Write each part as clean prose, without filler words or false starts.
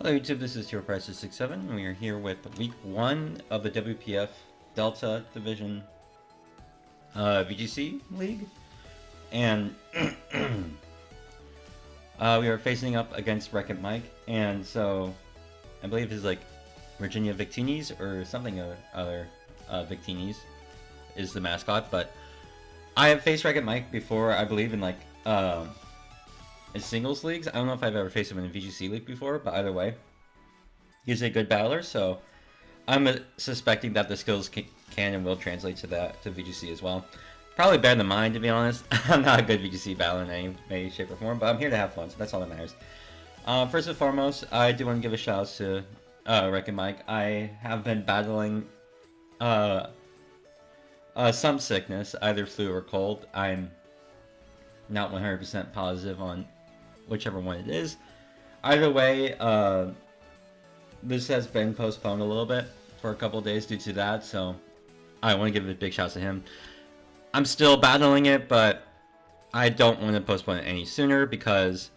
Hello YouTube, this is TierPrices67, and we are here with week 1 of the WPF Delta Division VGC League. And we are facing up against WreckItMike, and so I believe his like Virginia Victinis or something other Victinis is the mascot, but I have faced WreckItMike before, I believe in like in singles leagues. I don't know if I've ever faced him in a VGC league before, but either way, he's a good battler, so I'm suspecting that the skills can and will translate to that to VGC as well. Probably better than mine, to be honest. I'm not a good VGC battler in any way, shape, or form, but I'm here to have fun, so that's all that matters. First and foremost, I do want to give a shout out to WreckItMike. I have been battling some sickness, either flu or cold. I'm not 100% positive on whichever one it is. Either way, this has been postponed a little bit for a couple days due to that, so I want to give a big shout out to him. I'm still battling it, but I don't want to postpone it any sooner because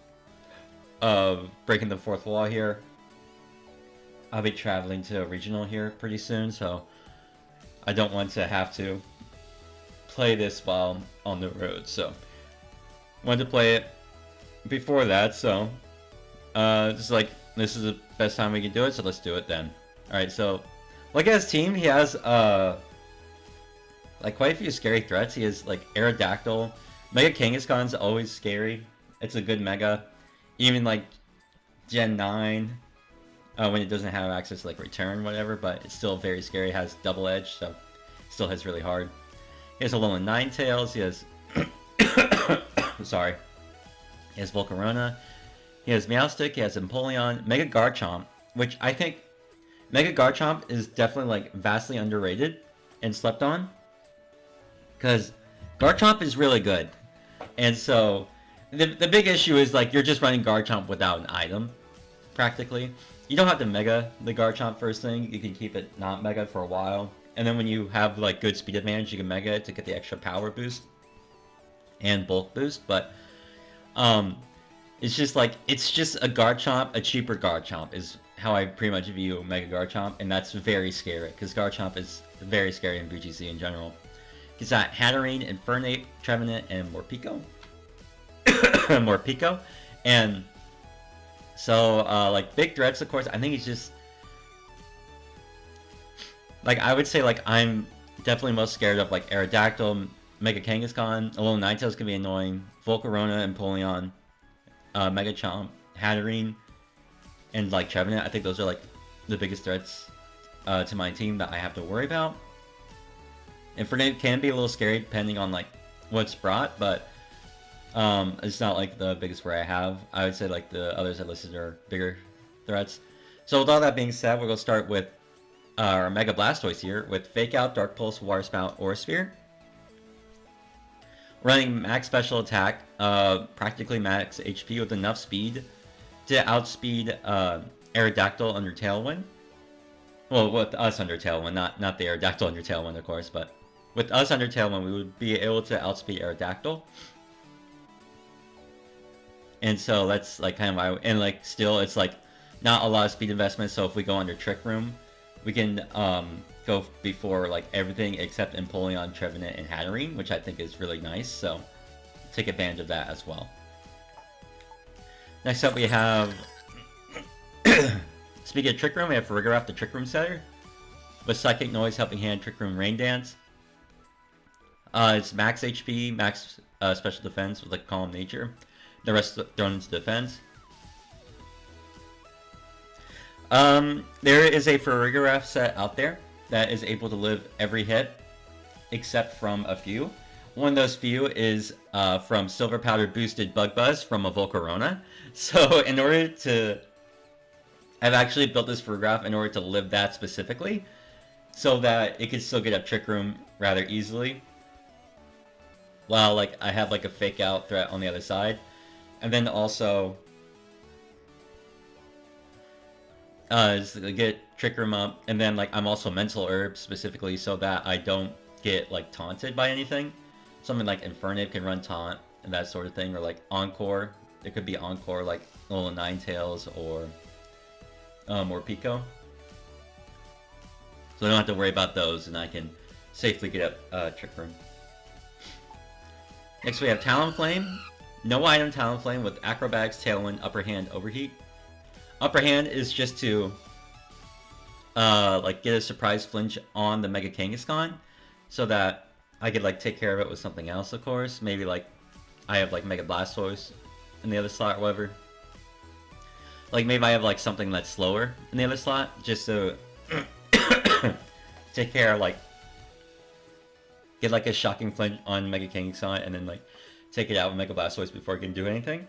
of breaking the fourth wall here. I'll be traveling to a regional here pretty soon, so I don't want to have to play this while on the road, so wanted to play it before that, so just like this is the best time we can do it, so let's do it then. Alright, so look at his team. He has like quite a few scary threats. He has like Aerodactyl. Mega Kangaskhan's always scary. It's a good mega. Even like Gen 9 when it doesn't have access to like return, whatever, but it's still very scary. It has double edge, so still hits really hard. He has a Alolan Ninetales. He has sorry. He has Volcarona. He has Meowstic. He has Empoleon. Mega Garchomp, which I think Mega Garchomp is definitely like vastly underrated and slept on, because Garchomp is really good. And so the big issue is like you're just running Garchomp without an item, practically. You don't have to Mega the Garchomp first thing. You can keep it not Mega for a while, and then when you have like good speed advantage, you can Mega it to get the extra power boost and bulk boost. But it's just like, it's just a Garchomp, a cheaper Garchomp is how I pretty much view Mega Garchomp, and that's very scary, because Garchomp is very scary in VGC in general. He's got Hatterene, Infernape, Trevenant, and Morpeko. Morpeko. And so, like, big threats, of course, I think he's just... Like, I would say, like, I'm definitely most scared of, like, Aerodactyl, Mega Kangaskhan, Alolan Ninetales can be annoying, Volcarona, Empoleon, Mega Chomp, Hatterene, and like Trevenant. I think those are like the biggest threats to my team that I have to worry about. Infernape can be a little scary depending on like what's brought, but it's not like the biggest worry I have. I would say like the others I listed are bigger threats. So with all that being said, we're going to start with our Mega Blastoise here with Fake Out, Dark Pulse, Water Spout, Aura Sphere. Running max special attack, practically max HP with enough speed to outspeed Aerodactyl under Tailwind. Well, with us under Tailwind, not the Aerodactyl under Tailwind, of course, but with us under Tailwind, we would be able to outspeed Aerodactyl. And so that's like kind of and like still, it's like not a lot of speed investment. So if we go under Trick Room, we can go before like everything except Empoleon, Trevenant, and Hatterene, which I think is really nice, so take advantage of that as well. Next up we have, speaking of Trick Room, we have Farigiraf, the Trick Room setter, with Psychic Noise, Helping Hand, Trick Room, Rain Dance. It's max HP, max special defense with like Calm Nature, the rest thrown into defense. There is a Farigiraf set out there that is able to live every hit, except from a few. One of those few is from Silver Powder Boosted Bug Buzz from a Volcarona. So in order to... I've actually built this Farigiraf in order to live that specifically, so that it can still get up Trick Room rather easily, while like I have like a Fake Out threat on the other side. And then also... is to get Trick Room up, and then like I'm also Mental Herb specifically so that I don't get like taunted by anything. Something like Infernape can run taunt and that sort of thing, or like Encore. It could be Encore like Alolan Ninetales or more Pico. So I don't have to worry about those, and I can safely get up Trick Room. Next we have Talonflame. No item Talonflame with Acrobatics, Tailwind, Upper Hand, Overheat. Upper Hand is just to like get a surprise flinch on the Mega Kangaskhan, so that I could like take care of it with something else, of course. Maybe like I have like Mega Blastoise in the other slot or whatever. Like maybe I have like something that's slower in the other slot, just to take care of like get like a shocking flinch on Mega Kangaskhan and then like take it out with Mega Blastoise before it can do anything.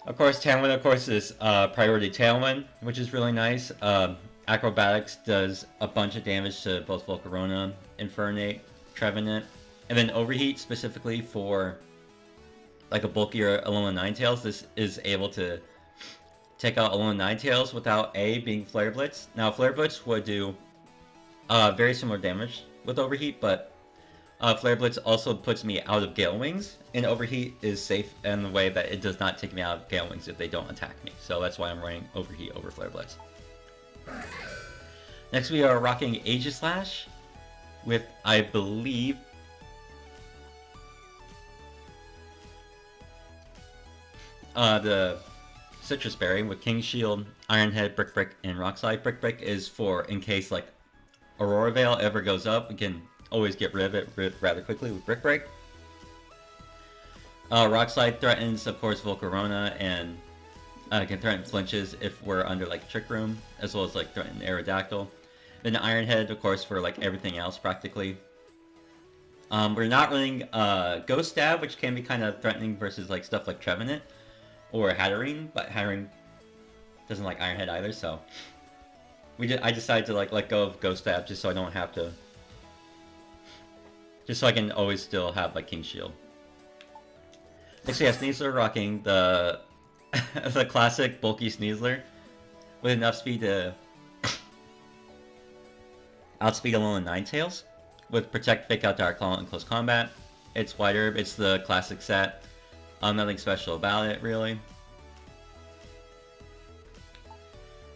Of course, Tailwind, of course, is priority Tailwind, which is really nice. Acrobatics does a bunch of damage to both Volcarona, Infernape, Trevenant, and then Overheat specifically for like a bulkier Alolan Ninetales. This is able to take out Alolan Ninetales without A being Flare Blitz. Now, Flare Blitz would do very similar damage with Overheat, but Flare Blitz also puts me out of Gale Wings, and Overheat is safe in the way that it does not take me out of Gale Wings if they don't attack me. So that's why I'm running Overheat over Flare Blitz. Next we are rocking Aegislash with, I believe, the Citrus Berry with King Shield, Iron Head, Brick Break, and Rock Slide. Brick Break is for in case like Aurora Veil ever goes up, we can always get rid of it rather quickly with Brick Break. Rock Slide threatens, of course, Volcarona, and can threaten flinches if we're under like Trick Room, as well as like threaten Aerodactyl. Then Iron Head, of course, for like everything else practically. We're not running Ghost Stab, which can be kind of threatening versus like stuff like Trevenant or Hatterene, but Hatterene doesn't like Iron Head either, so I decided to like let go of Ghost Stab just so I don't have to. Just so I can always still have like King Shield. Next we have Sneasler rocking the the classic bulky Sneasler with enough speed to outspeed Alolan Ninetales with Protect, Fake Out, Dark Claw in close combat. It's White Herb, it's the classic set. Nothing special about it really.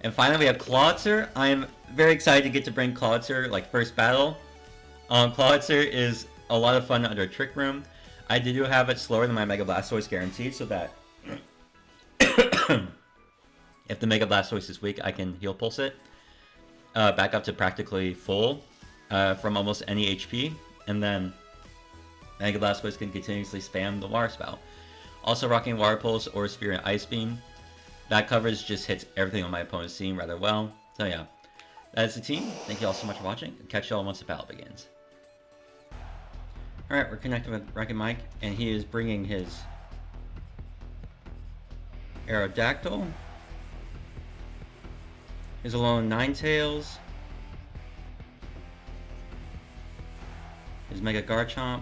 And finally we have Clawitzer. I am very excited to get to bring Clawitzer like first battle. Clawitzer is a lot of fun under Trick Room. I do have it slower than my Mega Blastoise guaranteed, so that if the Mega Blastoise is weak, I can Heal Pulse it back up to practically full from almost any HP, and then Mega Blastoise can continuously spam the Water Spout. Also rocking Water Pulse or Sphere and Ice Beam. That coverage just hits everything on my opponent's team rather well. So yeah, that's the team. Thank you all so much for watching. Catch you all once the battle begins. Alright, we're connected with WreckItMike, and he is bringing his Aerodactyl, his Alolan Ninetales, his Mega Garchomp,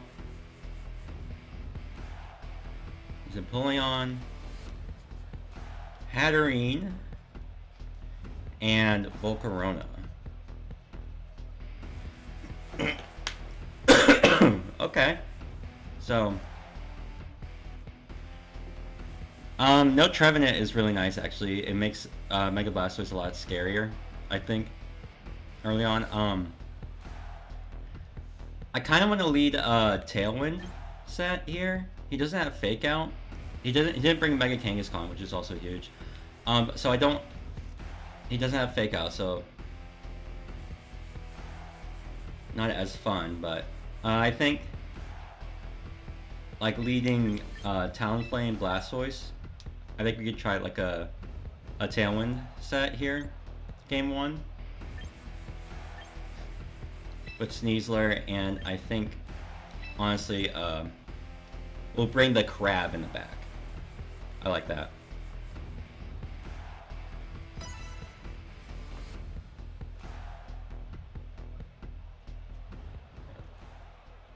his Empoleon, Hatterene, and Volcarona. Okay, so no Trevenant is really nice actually. It makes Mega Blastoise a lot scarier, I think, early on. I kind of want to lead Tailwind set here. He doesn't have Fake Out. He didn't bring Mega Kangaskhan, which is also huge. So he doesn't have Fake Out, so not as fun, but I think like leading Talonflame Blastoise, I think we could try like a Tailwind set here, game 1. With Sneasler, and I think, honestly, we'll bring the Crab in the back. I like that.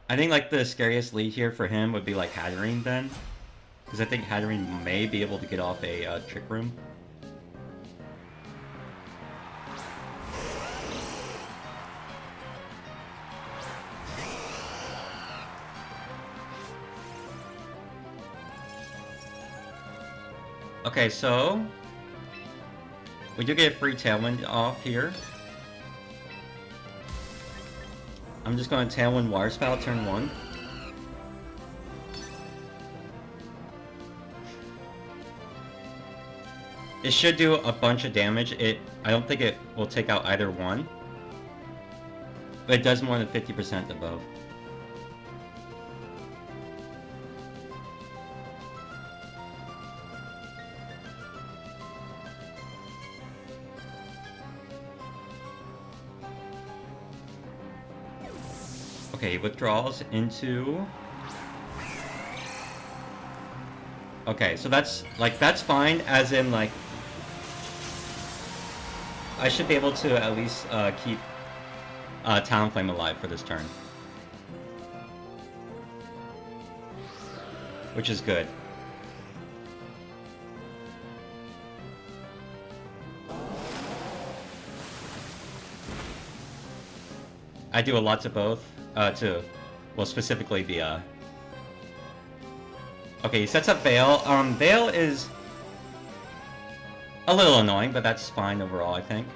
I think like the scariest lead here for him would be like Hatterene then, because I think Hatterene may be able to get off a Trick Room. Okay, so We do get a free Tailwind off here. I'm just going to Tailwind Water Spout turn 1. It should do a bunch of damage. I don't think it will take out either one. But it does more than 50% above. Okay, he withdraws into... Okay, so that's fine, as in, like... I should be able to at least keep Talonflame alive for this turn. Which is good. I do a lot to both, well, specifically the, Okay, he sets up Veil. Veil is a little annoying, but that's fine overall, I think.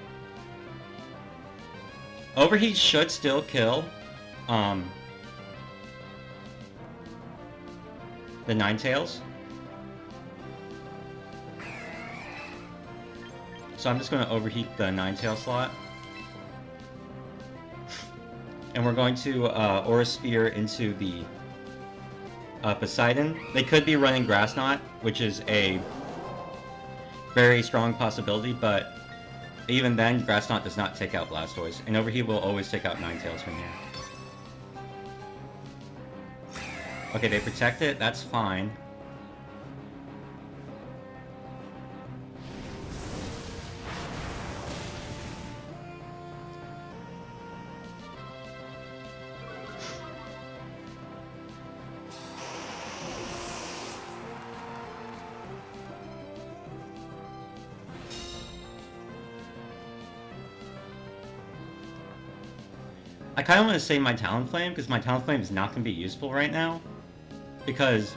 Overheat should still kill, the Ninetales. So I'm just going to overheat the Ninetale slot. And we're going to Aura Sphere into the Poseidon. They could be running Grass Knot, which is a very strong possibility, but even then, Grass Knot does not take out Blastoise, and Overheat will always take out Ninetales from here. Okay, they protect it, that's fine. I kind of want to save my Talonflame, because my Talonflame is not going to be useful right now. Because...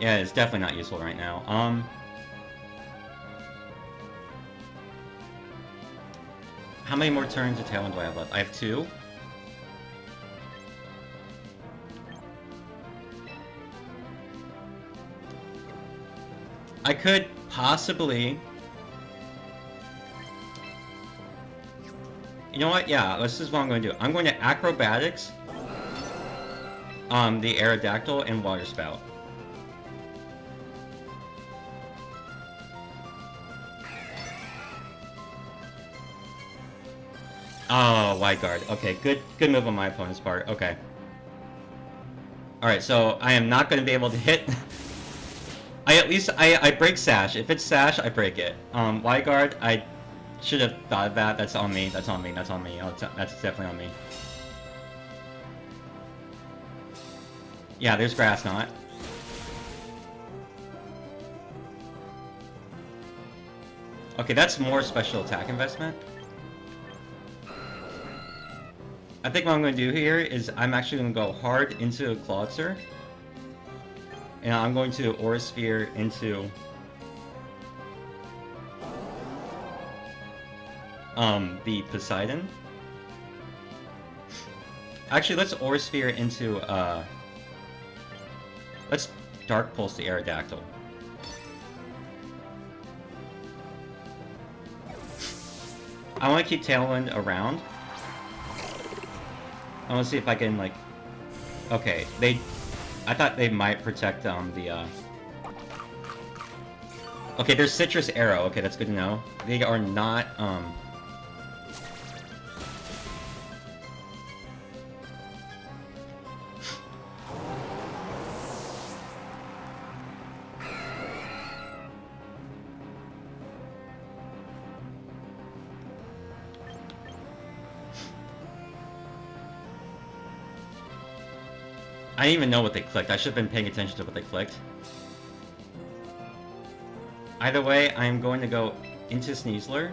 yeah, it's definitely not useful right now. How many more turns of Tailwind do I have left? I have 2. I could possibly... You know what? Yeah, this is what I'm going to do. I'm going to Acrobatics, the Aerodactyl, and Water Spout. Oh, Wide Guard. Okay, good move on my opponent's part. Okay. Alright, so I am not going to be able to hit... I break Sash. If it's Sash, I break it. Wide Guard, I should have thought of that. That's on me. That's on me. That's on me. Oh, that's definitely on me. Yeah, there's Grass Knot. Okay, that's more special attack investment. I think what I'm going to do here is I'm actually going to go hard into a Clawitzer. And I'm going to Aura Sphere into... the Poseidon. Actually, let's Aura Sphere into, let's Dark Pulse the Aerodactyl. I want to keep Tailwind around. I want to see if I can, like... Okay, I thought they might protect, the, Okay, there's Citrus Arrow. Okay, that's good to know. They are not, I didn't even know what they clicked. I should have been paying attention to what they clicked. Either way, I am going to go into Sneasler.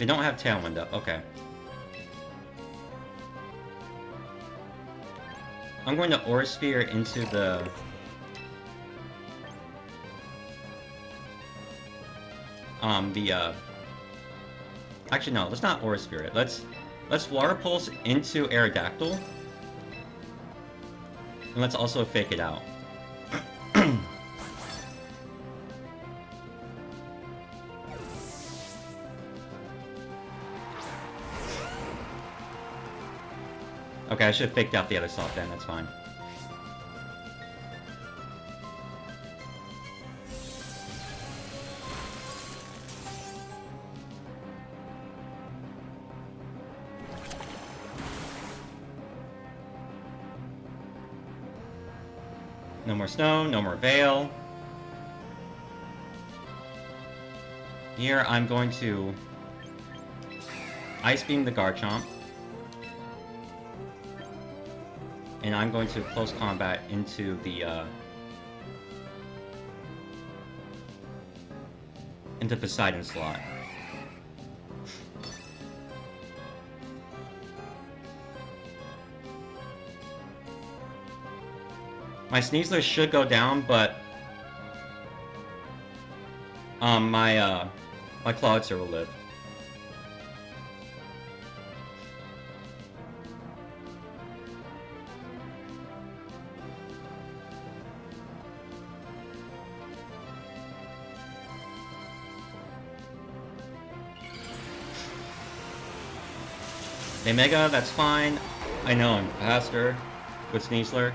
They don't have Tailwind up. Okay. I'm going to Aura Sphere into the... Actually, no, let's not Aura Sphere it. Let's Water Pulse into Aerodactyl. And let's also fake it out. Okay, I should have faked out the other soft end, that's fine. No more snow, no more veil. Here I'm going to Ice Beam the Garchomp. And I'm going to close combat into the into Poseidon slot. My Sneasler should go down, but my Clawitzer will live. They Mega, that's fine. I know I'm faster with Sneasler.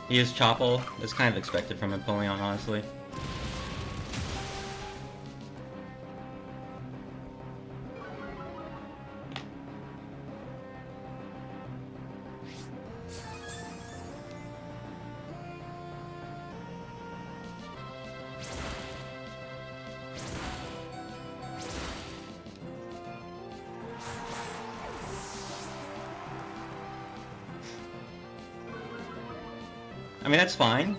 He is Chopple. That's kind of expected from Empoleon, honestly. I mean, that's fine.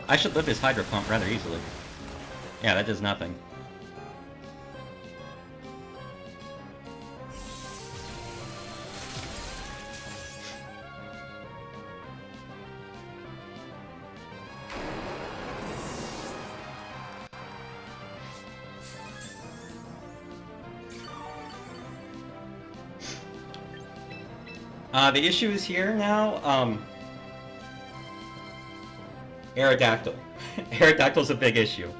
I should live this Hydro Pump rather easily. Yeah, that does nothing. The issue is here now, Aerodactyl. Aerodactyl's a big issue.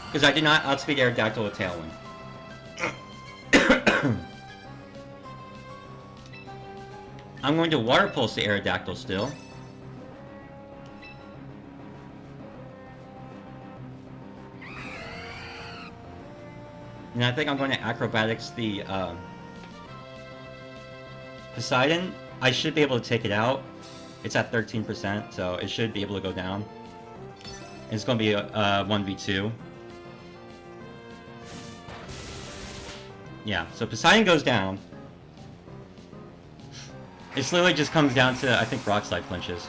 Because I did not outspeed Aerodactyl with Tailwind. I'm going to Water Pulse the Aerodactyl still. And I think I'm going to Acrobatics the Poseidon. I should be able to take it out. It's at 13%, so it should be able to go down. And it's going to be a 1v2. Yeah, so Poseidon goes down. It literally just comes down to, I think, Rock Slide flinches.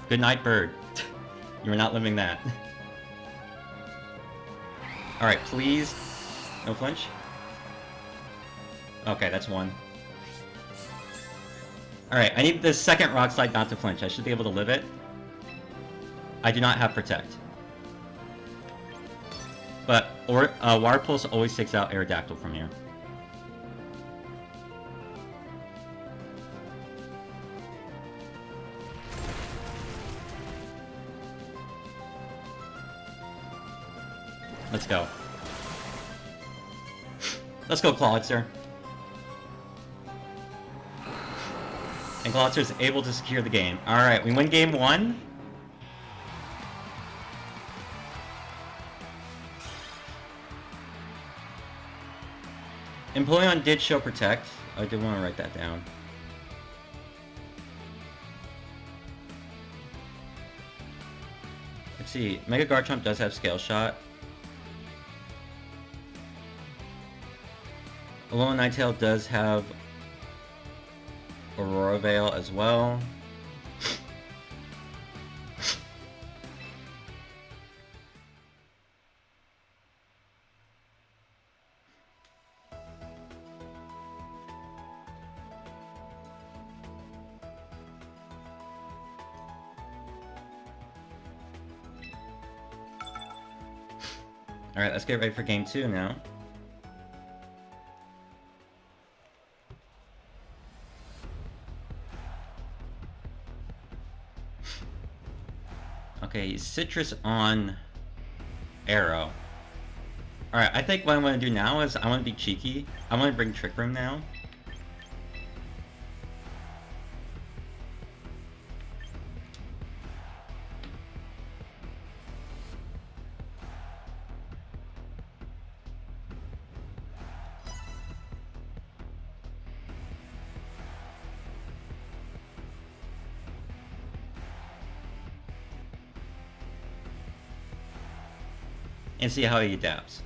Good night, bird. You are not living that. Alright, please. No flinch. Okay, that's one. Alright, I need the second Rock Slide not to flinch. I should be able to live it. I do not have Protect. But Water Pulse always takes out Aerodactyl from here. Let's go. Let's go, Clawitzer. And Clawitzer is able to secure the game. Alright, we win game 1. Empoleon did show Protect. I did want to write that down. Let's see, Mega Garchomp does have Scale Shot. Alolan Ninetale does have Aurora Veil as well. Alright, let's get ready for game 2 now. Okay, Citrus on Arrow. Alright, I think what I'm going to do now is I want to be cheeky. I want to bring Trick Room now. And see how he adapts.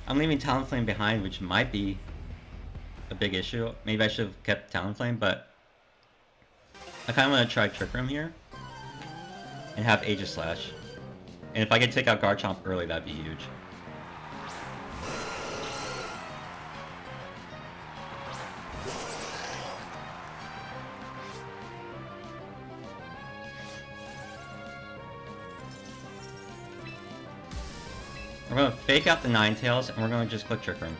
I'm leaving Talonflame behind, which might be a big issue. Maybe I should have kept Talonflame, but I kind of want to try Trick Room here and have Aegislash. And if I could take out Garchomp early, that'd be huge. We're going to fake out the Ninetales, and we're going to just click Trick Room.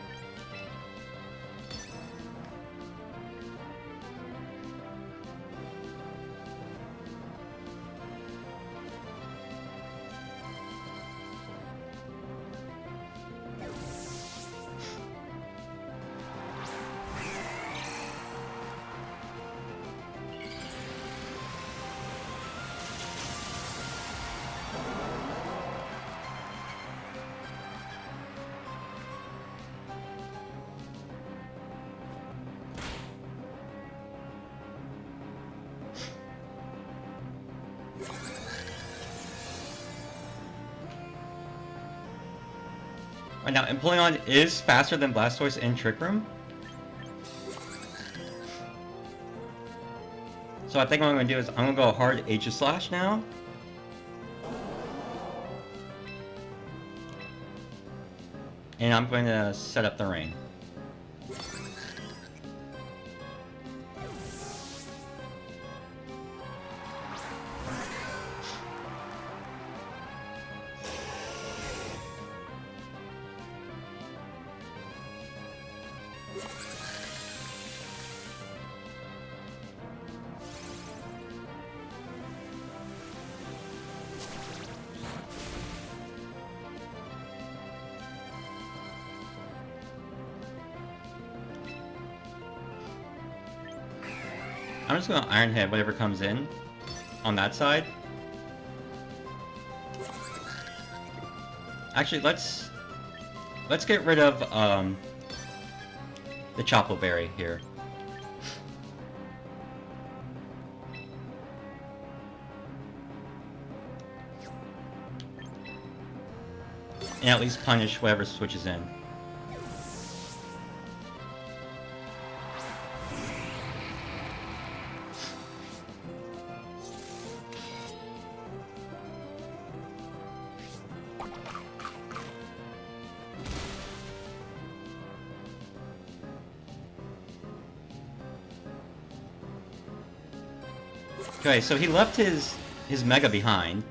Right now, Empoleon is faster than Blastoise in Trick Room. So I think what I'm going to do is I'm going to go hard Aegislash now. And I'm going to set up the rain. I'm just gonna Iron Head whatever comes in on that side. Actually, let's get rid of the Chople Berry here. And at least punish whoever switches in. Okay, so he left his Mega behind.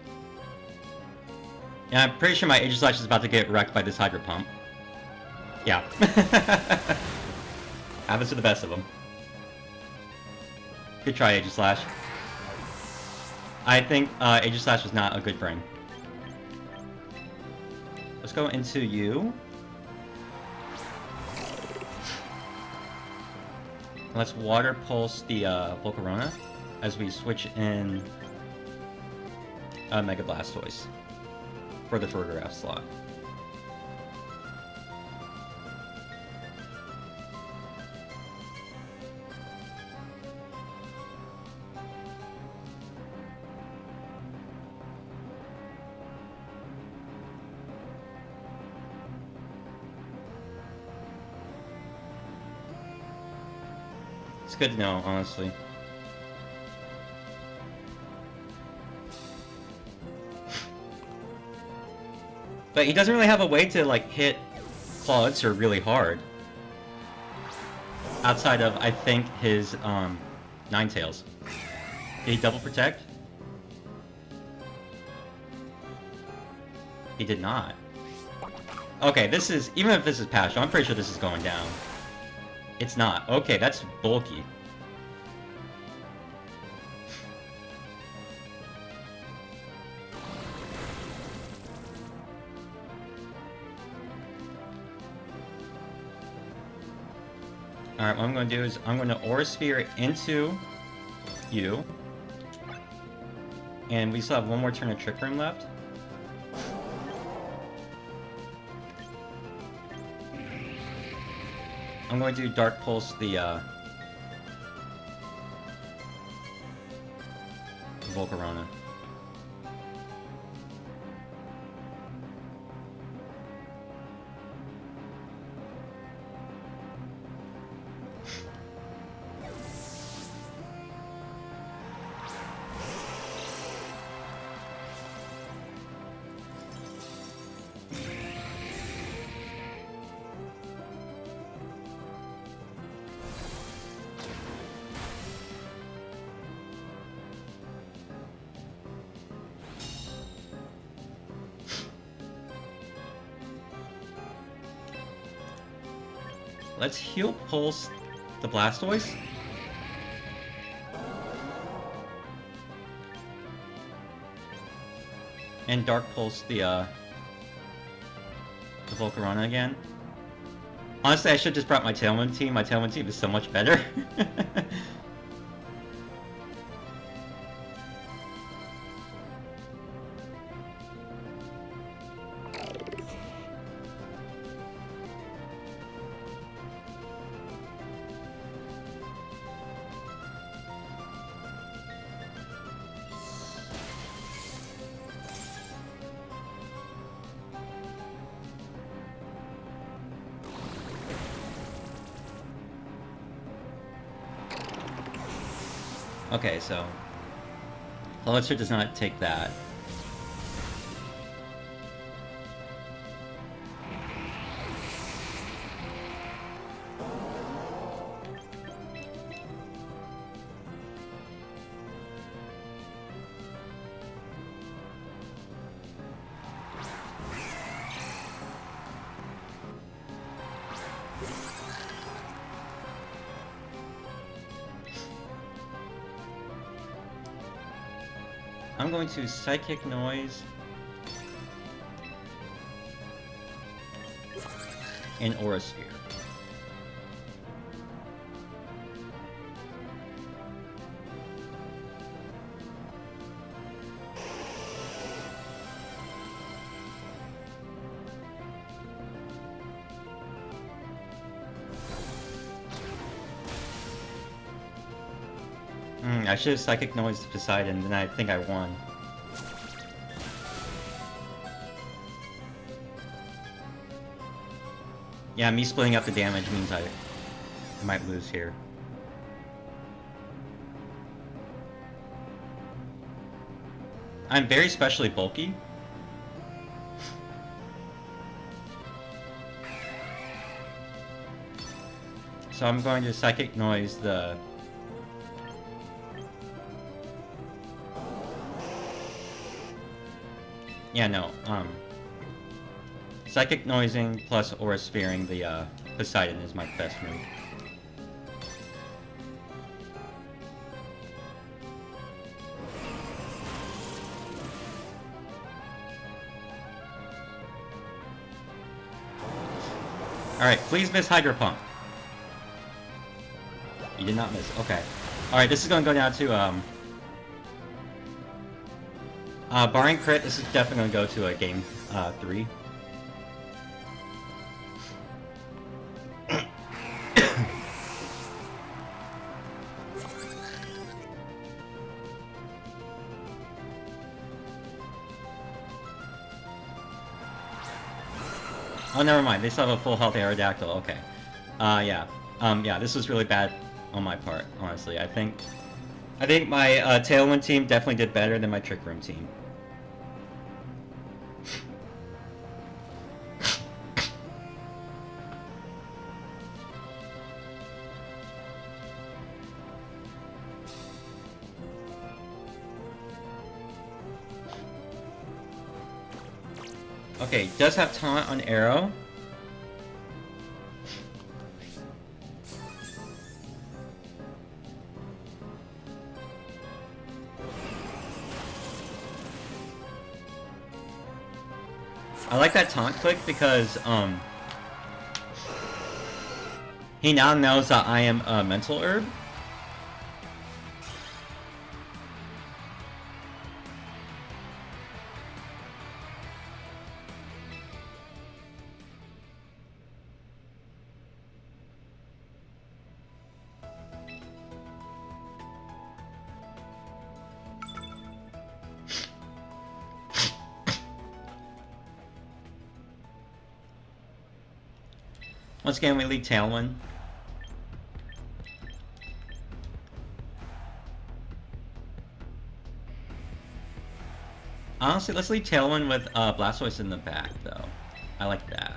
And I'm pretty sure my Aegislash is about to get wrecked by this Hydro Pump. Yeah. Happens to the best of them. Good try, Aegislash. I think Aegislash was not a good frame. Let's go into you. Let's Water Pulse the Volcarona as we switch in Mega Blastoise for the Photograph slot. It's good to know, honestly. But he doesn't really have a way to, like, hit Clawitzer really hard. Outside of, I think, his, Ninetales. Did he double protect? He did not. Okay, this is... Even if this is Passion, I'm pretty sure this is going down. It's not. Okay, that's bulky. Alright, what I'm going to do is I'm going to Aura Sphere into you. And we still have one more turn of Trick Room left. I'm going to Dark Pulse the Volcarona. Let's Heal Pulse the Blastoise. And Dark Pulse the Volcarona again. Honestly, I should just brought my Tailwind team. My Tailwind team is so much better. Okay, so Clawitzer does not take that. I'm going to Psychic Noise and Aura Sphere. I should have Psychic Noise to Poseidon, then I think I won. Yeah, me splitting up the damage means I might lose here. I'm very specially bulky. So I'm going to Psychic Noise the... Yeah, no, Psychic Noising plus Aura Spearing the Poseidon is my best move. Alright, please miss Hydro Pump. You did not miss. Okay. Alright, this is gonna go down to, barring crit, this is definitely gonna go to a game, 3. Oh, never mind. They still have a full health Aerodactyl. Okay. Yeah. Yeah, this was really bad on my part, honestly. I think my Tailwind team definitely did better than my Trick Room team. Okay, does have taunt on Arrow. I like that taunt click because he now knows that I am a Mental Herb. Once again, we lead Tailwind. Honestly, let's lead Tailwind with Blastoise in the back, though. I like that.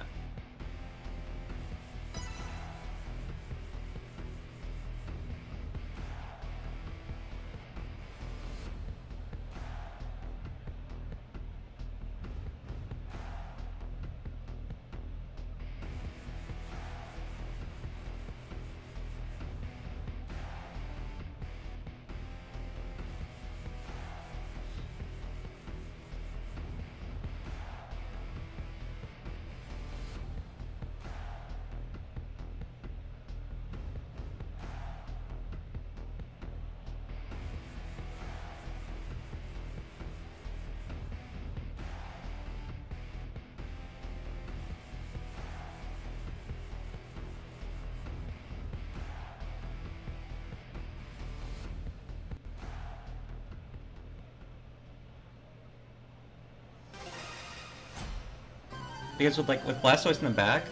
Because with Blastoise in the back,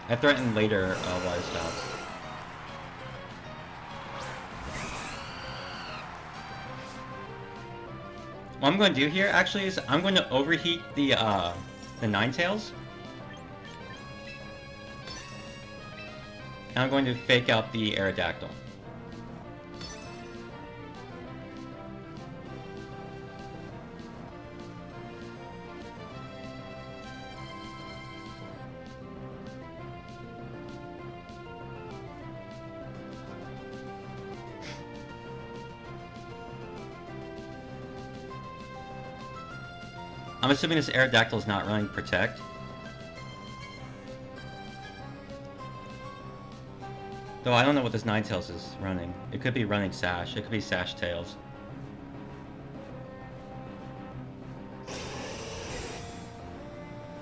I threaten later water styles. What I'm going to do here actually is I'm going to overheat the Ninetales. And I'm going to fake out the Aerodactyl. I'm assuming this Aerodactyl is not running Protect. Though I don't know what this Ninetales is running. It could be running Sash. It could be Sash Tails.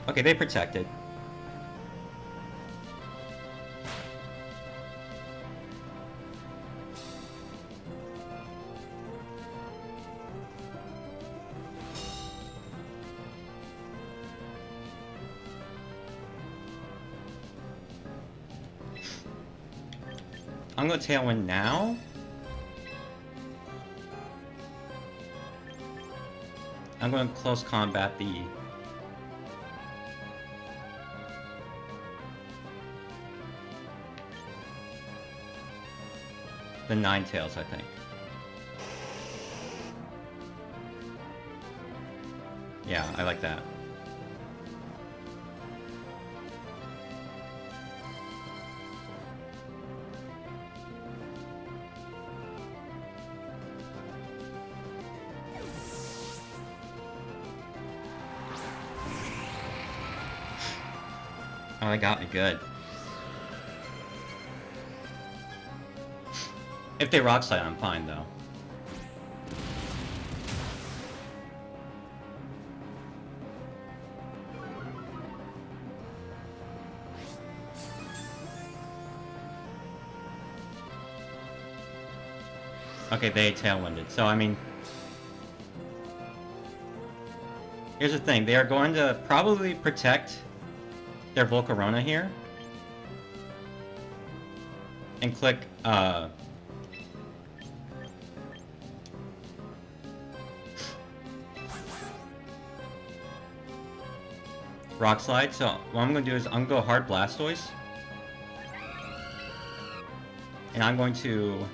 Okay, they protected. I'm going to Tailwind now. I'm going to close combat the Ninetales, I think. Yeah, I like that. Oh, that got me good. If they rock slide, I'm fine though. Okay, they tailwinded. So, I mean... Here's the thing. They are going to probably protect their Volcarona here. And click, Rock Slide. So, what I'm going to do is I'm going to go Hard Blastoise. And I'm going to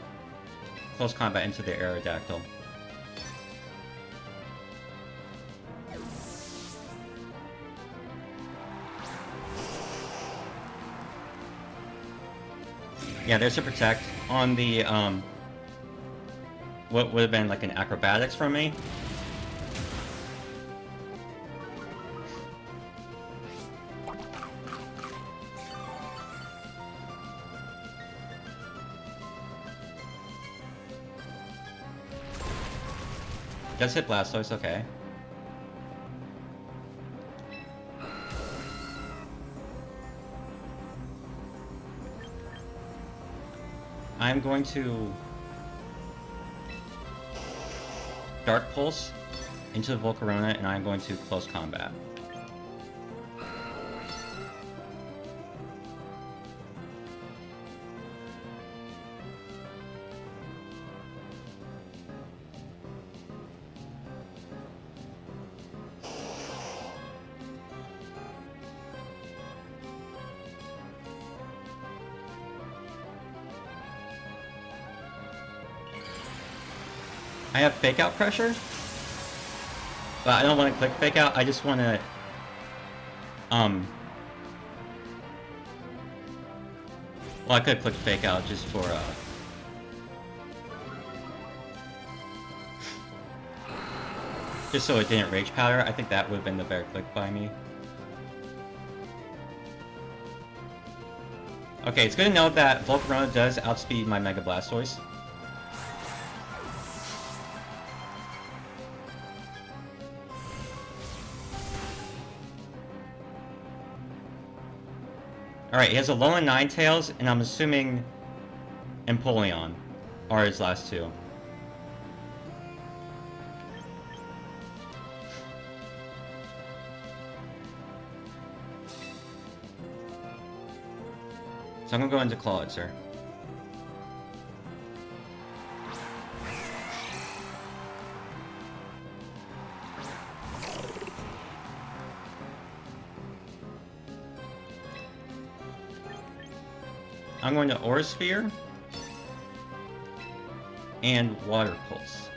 close combat into the Aerodactyl. Yeah, there's a protect on the, what would have been like an acrobatics from me. Just hit Blastoise, okay. I'm going to Dark Pulse into the Volcarona, and I'm going to close combat. I have Fake Out pressure, but I don't want to click Fake Out. I just want to, well, I could click Fake Out just for, just so it didn't Rage Powder. I think that would have been the better click by me. Okay, it's good to know that Volcarona does outspeed my Mega Blastoise. Alright, he has a Alolan Ninetales, and I'm assuming Empoleon are his last two. So I'm gonna go into Clawitzer. I'm going to Aura Sphere and Water Pulse.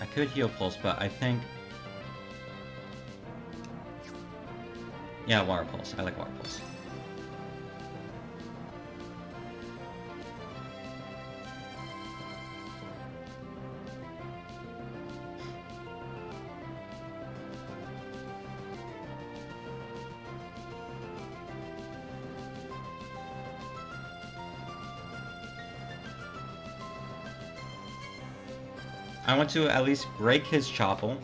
I could Heal Pulse, but I think... Yeah, Water Pulse. I like Water Pulse. I want to at least break his Chople.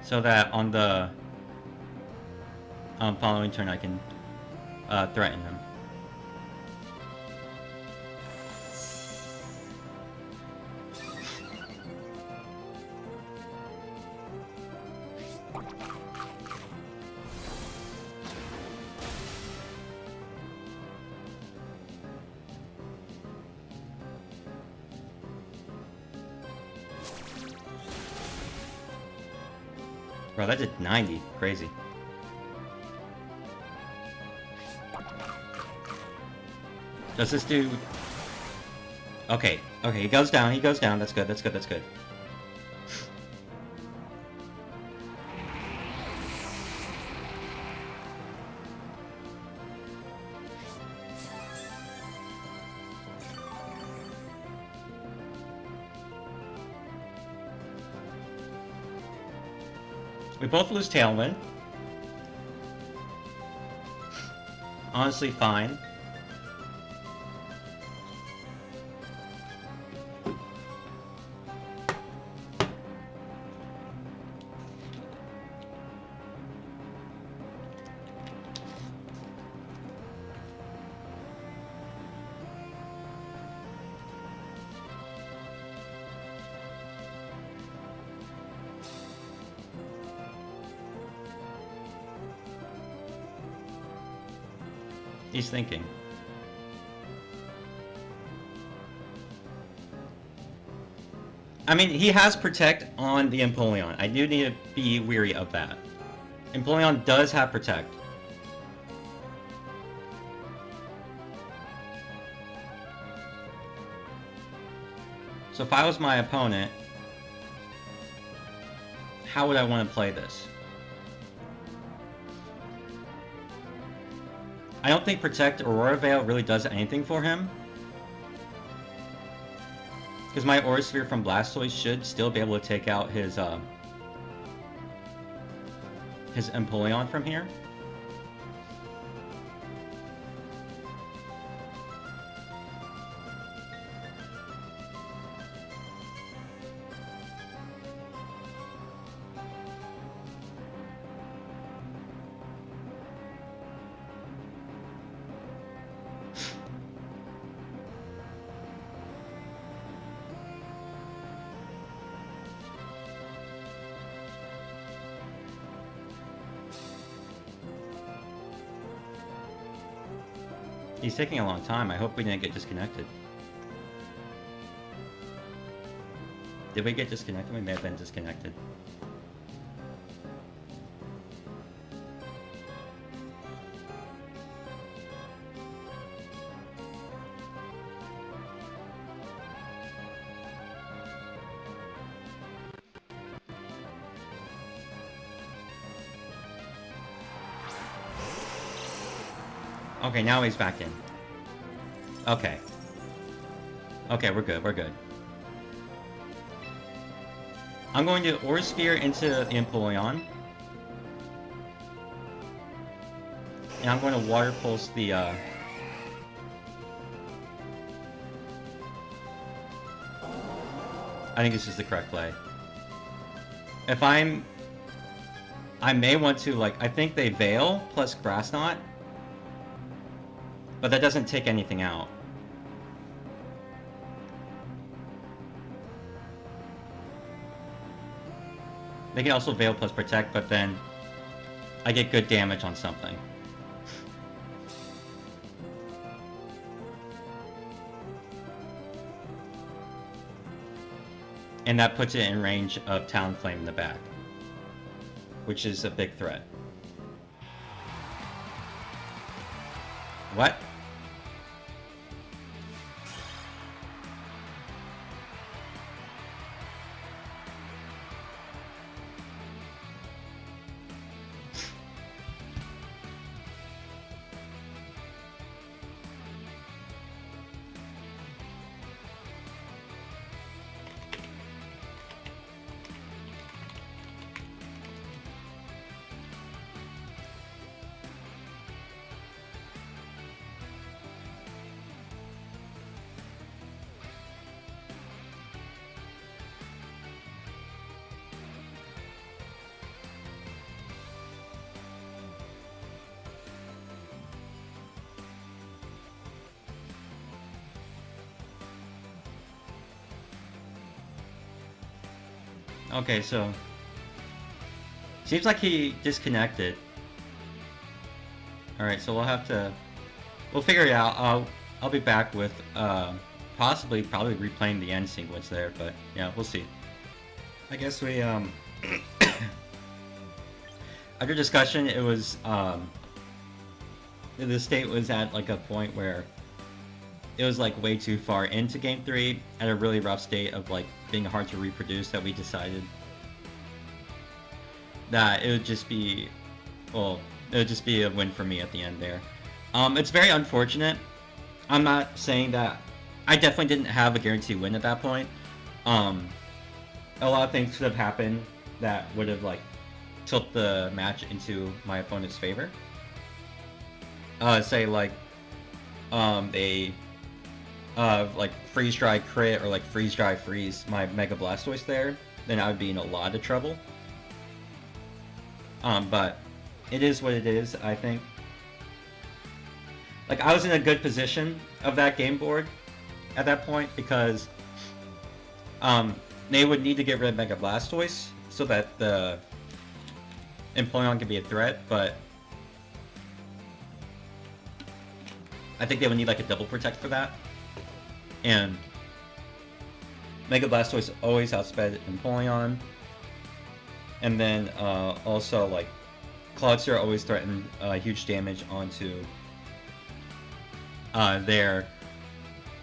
So that on the following turn I can threaten him. Bro, that did 90. Crazy. Does this do... Okay, okay, he goes down, that's good, that's good, that's good. We both lose Tailwind. Honestly, fine. He's thinking. I mean, he has Protect on the Empoleon. I do need to be weary of that. Empoleon does have Protect. So if I was my opponent, how would I want to play this? I don't think Protect Aurora Veil really does anything for him. Because my Aura Sphere from Blastoise should still be able to take out his Empoleon from here. He's taking a long time. I hope we didn't get disconnected. Did we get disconnected? We may have been disconnected. Okay, now he's back in. Okay. Okay, we're good, we're good. I'm going to Aura Sphere into the Empoleon. And I'm going to Water Pulse the, I think this is the correct play. If I may want to, like, I think they Veil plus Grass Knot. But that doesn't take anything out. They can also Veil plus Protect, but then I get good damage on something. And that puts it in range of Talonflame in the back, which is a big threat. What? Okay, so seems like he disconnected. All right, so we'll figure it out. I'll be back with probably replaying the end sequence there, but yeah, we'll see. I guess we after discussion, it was the state was at like a point where it was like way too far into Game 3 at a really rough state of like being hard to reproduce that we decided that it would just be, well, it would just be a win for me at the end there. It's very unfortunate. I'm not saying that I definitely didn't have a guaranteed win at that point. A lot of things could have happened that would have like tilt the match into my opponent's favor. Say like they like freeze dry crit or like freeze dry freeze my Mega Blastoise there, then I would be in a lot of trouble. But it is what it is, I think. Like, I was in a good position of that game board at that point because they would need to get rid of Mega Blastoise so that the Empoleon could be a threat, but I think they would need like a double protect for that. And Mega Blastoise always outsped Empoleon. And then also like Clawitzer always threatened huge damage onto their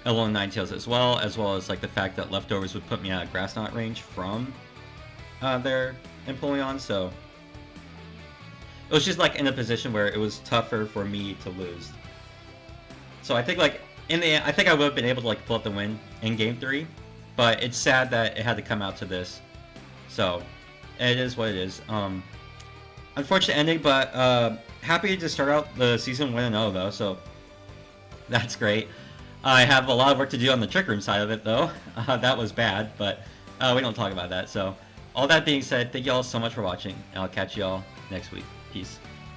Alolan Ninetales as well as like the fact that leftovers would put me out of Grass Knot range from their Empoleon, so it was just like in a position where it was tougher for me to lose. So I think like in the end, I think I would have been able to like pull up the win in Game 3, but it's sad that it had to come out to this. So it is what it is. Unfortunate ending, but happy to start out the season 1-0 though, so that's great. I have a lot of work to do on the Trick Room side of it though. That was bad, but we don't talk about that. So all that being said, thank you all so much for watching, and I'll catch you all next week. Peace.